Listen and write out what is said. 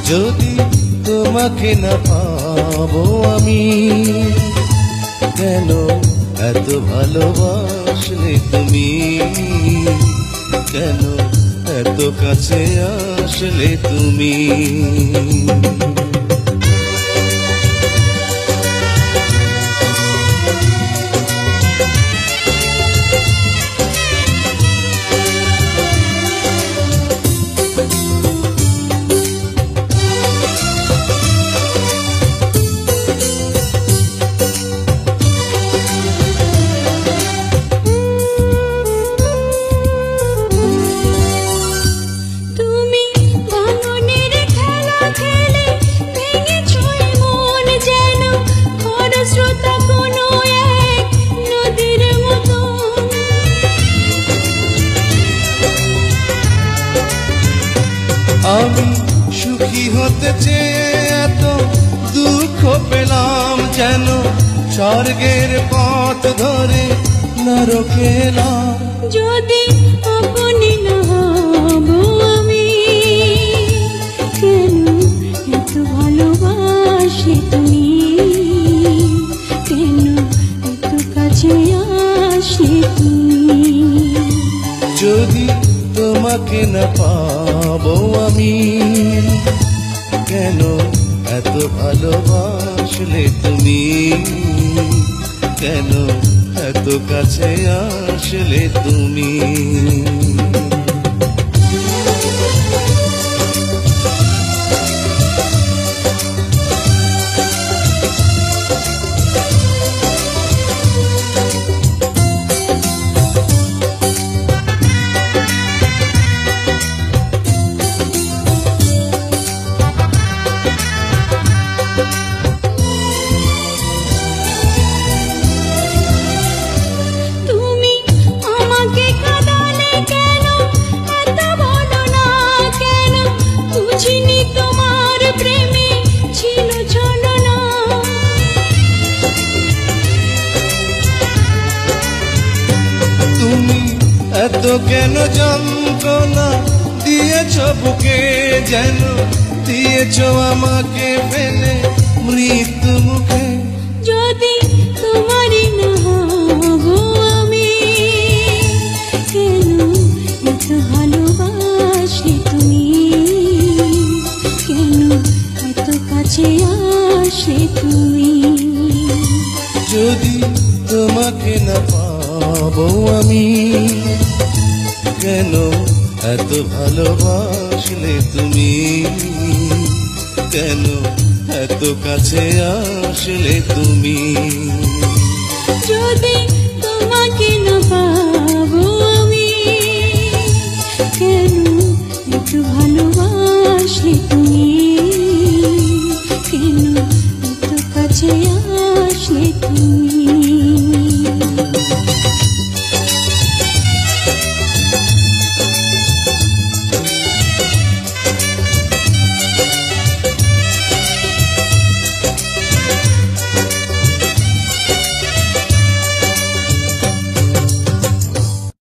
যদি তোমাকে না পাবো আমি, কেন এত ভালোবাসলে তুমি, কেন এত কাছে আসলে তুমি। আমি সুখী হতে চেয়ে এত দুঃখ পেলাম, যেন স্বর্গের পথ ধরে নরকে এলাম। যদি আপনি না হব আমি, কেন এত ভালোবাসি তুমি, কেন এত কাছে আসি তুমি। যদি তোমাকে না পাবো আমি, কেন এত ভালোবাসলে তুমি, কেন এত কাছে আসলে তুমি। এত কেন যন্ত্রণা দিয়েছ বুকে, যেন দিয়েছ আমাকে ফেলে মৃত্যু মুখে। যদি তোমারই না হব আমি, কেন এত ভালোবাসি তুমি, কেন এত কাছে আসে তুমি। যদি তোমাকে না পাবো আমি, কেন এত ভালোবাসলে তুমি, কেন এত কাছে আসলে তুমি। যদি তোমাকে না